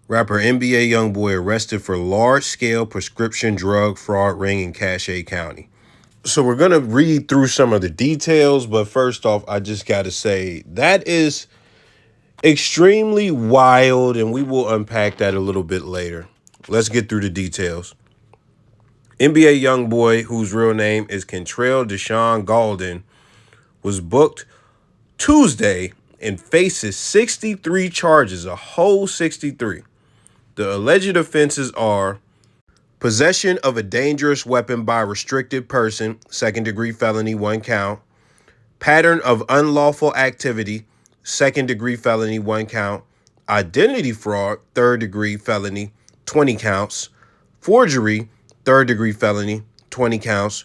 Rapper NBA YoungBoy arrested for large-scale prescription drug fraud ring in Cache County. So we're going to read through some of the details, but first off, I just got to say that is extremely wild, and we will unpack that a little bit later. Let's get through the details. NBA YoungBoy, whose real name is Kentrell Deshaun Gaulden, was booked Tuesday and faces 63 charges, a whole 63. The alleged offenses are possession of a dangerous weapon by a restricted person, second-degree felony, 1 count. Pattern of unlawful activity, second-degree felony, 1 count. Identity fraud, third-degree felony, 20 counts. Forgery, third-degree felony, 20 counts.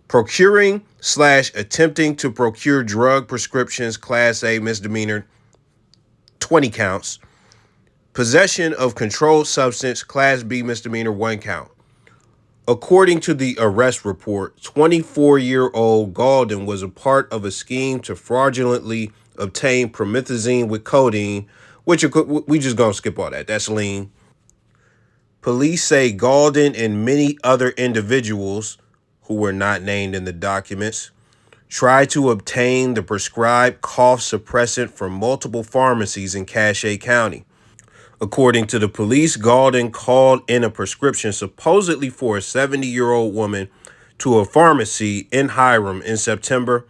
Procuring/attempting to procure drug prescriptions, Class A misdemeanor, 20 counts. Possession of controlled substance, Class B misdemeanor, 1 count. According to the arrest report, 24-year-old Gaulden was a part of a scheme to fraudulently obtain promethazine with codeine, which we just gonna skip all that. That's lean. Police say Gaulden and many other individuals, who were not named in the documents, tried to obtain the prescribed cough suppressant from multiple pharmacies in Cache County. According to the police, Gaulden called in a prescription supposedly for a 70-year-old woman to a pharmacy in Hiram in September.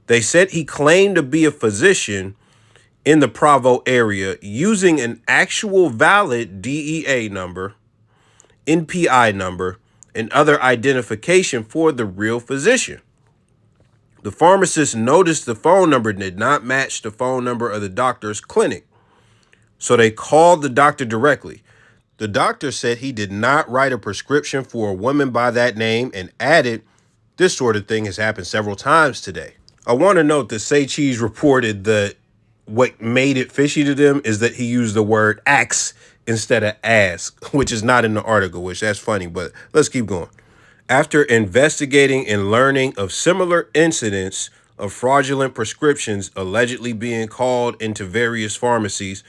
They said he claimed to be a physician in the Provo area using an actual valid DEA number, NPI number, and other identification for the real physician. The pharmacist noticed the phone number did not match the phone number of the doctor's clinic, so they called the doctor directly. The doctor said he did not write a prescription for a woman by that name and added, this sort of thing has happened several times today. I want to note that Say Cheese reported that what made it fishy to them is that he used the word ax instead of ask, which is not in the article, which that's funny, but let's keep going. After investigating and learning of similar incidents of fraudulent prescriptions allegedly being called into various pharmacies,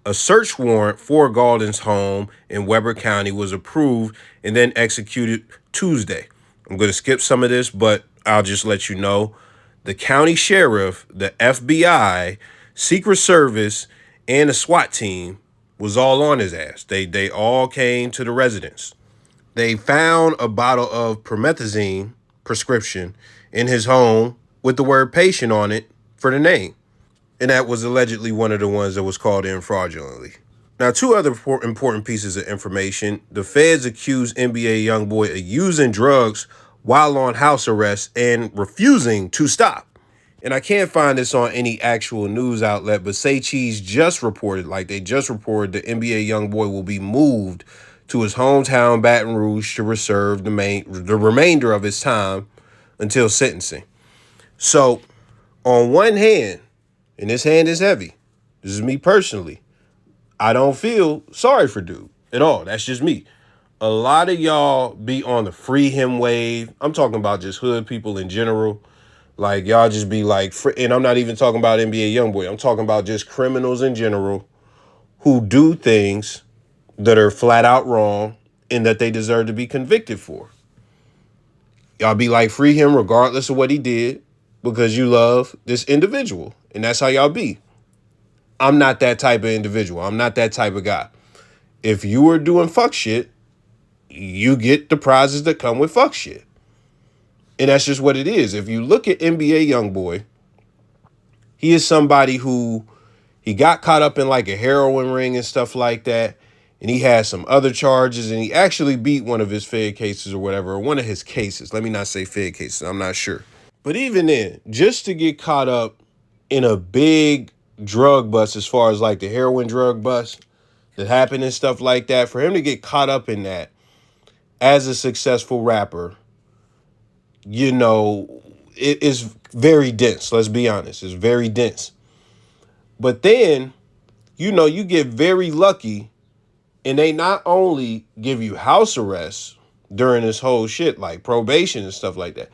a search warrant for Gaulden's home in Weber County was approved and then executed Tuesday. I'm going to skip some of this, but I'll just let you know. The county sheriff, the FBI, Secret Service, and the SWAT team was all on his ass. They all came to the residence. They found a bottle of promethazine prescription in his home with the word patient on it for the name. And that was allegedly one of the ones that was called in fraudulently. Now, two other important pieces of information. The feds accused NBA YoungBoy of using drugs while on house arrest and refusing to stop. And I can't find this on any actual news outlet, but Say Cheese just reported, that NBA YoungBoy will be moved to his hometown, Baton Rouge, to serve the remainder of his time until sentencing. So, on one hand, and this hand is heavy, this is me personally, I don't feel sorry for dude at all. That's just me. A lot of y'all be on the free him wave. I'm talking about just hood people in general. Like, y'all just be like, and I'm not even talking about NBA YoungBoy. I'm talking about just criminals in general who do things that are flat out wrong and that they deserve to be convicted for. Y'all be like, free him regardless of what he did because you love this individual. And that's how y'all be. I'm not that type of individual. I'm not that type of guy. If you are doing fuck shit, you get the prizes that come with fuck shit. And that's just what it is. If you look at NBA YoungBoy, he is somebody who he got caught up in like a heroin ring and stuff like that. And he has some other charges, and he actually beat one of his Fed cases or whatever, or one of his cases. Let me not say Fed cases. I'm not sure. But even then, just to get caught up in a big drug bust, as far as like the heroin drug bust that happened and stuff like that, for him to get caught up in that as a successful rapper, you know, it is very dense. Let's be honest. It's very dense. But then, you know, you get very lucky and they not only give you house arrest during this whole shit, like probation and stuff like that,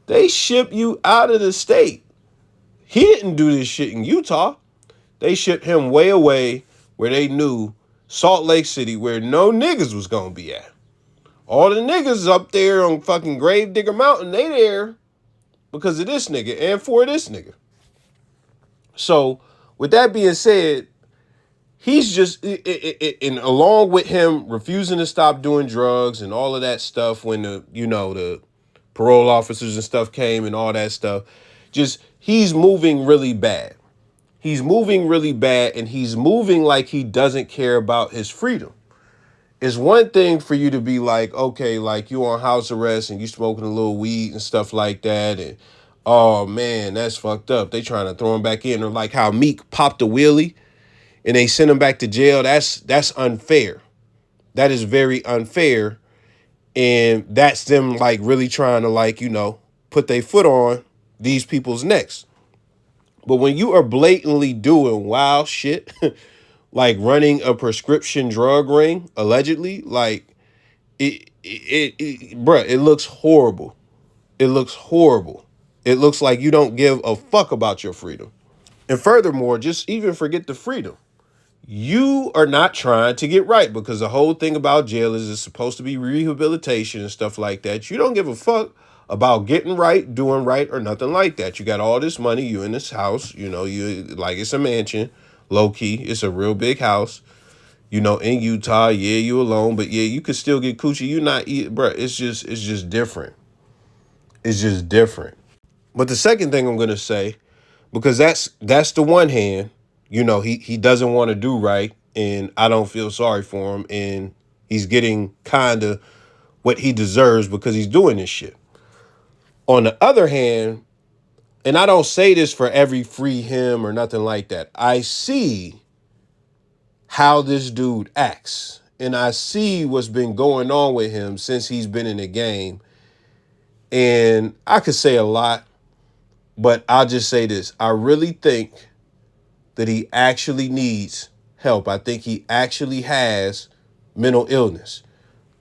they ship you out of the state. He didn't do this shit in Utah. They shipped him way away where they knew Salt Lake City, where no niggas was gonna be at. All the niggas up there on fucking Gravedigger Mountain, they there because of this nigga and for this nigga. So, with that being said, he's just, and along with him refusing to stop doing drugs and all of that stuff when the parole officers and stuff came and all that stuff, just, he's moving really bad. He's moving really bad, and he's moving like he doesn't care about his freedom. It's one thing for you to be like, okay, like you on house arrest and you smoking a little weed and stuff like that, and oh man, that's fucked up. They trying to throw him back in, or like how Meek popped a wheelie and they sent him back to jail. That's unfair. That is very unfair, and that's them like really trying to like put their foot on these people's necks. But when you are blatantly doing wild shit, like running a prescription drug ring, allegedly, like bruh, it looks horrible. It looks horrible. It looks like you don't give a fuck about your freedom. And furthermore, just even forget the freedom. You are not trying to get right, because the whole thing about jail is it's supposed to be rehabilitation and stuff like that. You don't give a fuck about getting right, doing right, or nothing like that. You got all this money. You in this house. You like it's a mansion. Low key, it's a real big house. In Utah. Yeah, you alone, but yeah, you could still get coochie. You not eat, bro. It's just different. It's just different. But the second thing I'm gonna say, because that's the one hand, he doesn't want to do right, and I don't feel sorry for him, and he's getting kind of what he deserves because he's doing this shit. On the other hand, and I don't say this for every free him or nothing like that, I see how this dude acts, and I see what's been going on with him since he's been in the game. And I could say a lot, but I'll just say this. I really think that he actually needs help. I think he actually has mental illness.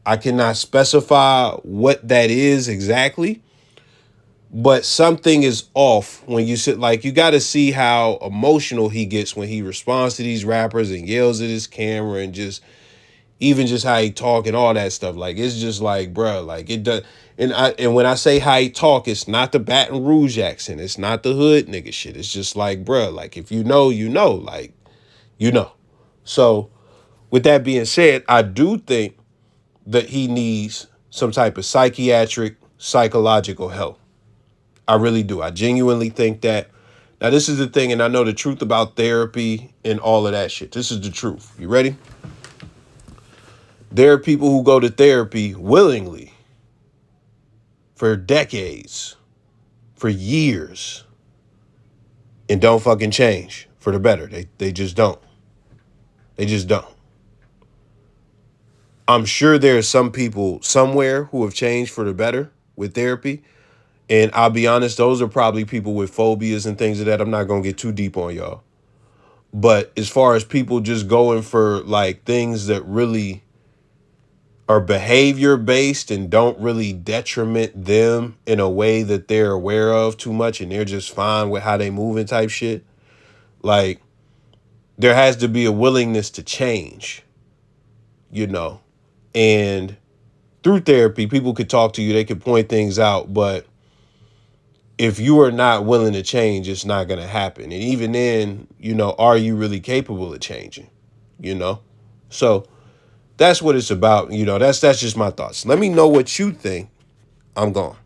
I cannot specify what that is exactly, but something is off when you sit, like, you got to see how emotional he gets when he responds to these rappers and yells at his camera, and just even just how he talk and all that stuff. Like, it's just like, bro, like it does. And when I say how he talk, it's not the Baton Rouge accent. It's not the hood nigga shit. It's just like, bro, like if like, So with that being said, I do think that he needs some type of psychiatric, psychological help. I really do. I genuinely think that. Now, this is the thing, and I know the truth about therapy and all of that shit. This is the truth. You ready? There are people who go to therapy willingly for decades, for years, and don't fucking change for the better. They just don't. They just don't. I'm sure there are some people somewhere who have changed for the better with therapy. And I'll be honest, those are probably people with phobias and things of that. I'm not going to get too deep on y'all. But as far as people just going for like things that really are behavior based and don't really detriment them in a way that they're aware of too much, and they're just fine with how they moving type shit, like, there has to be a willingness to change, and through therapy, people could talk to you, they could point things out, but if you are not willing to change, it's not going to happen. And even then, are you really capable of changing? So that's what it's about. That's just my thoughts. Let me know what you think. I'm gone.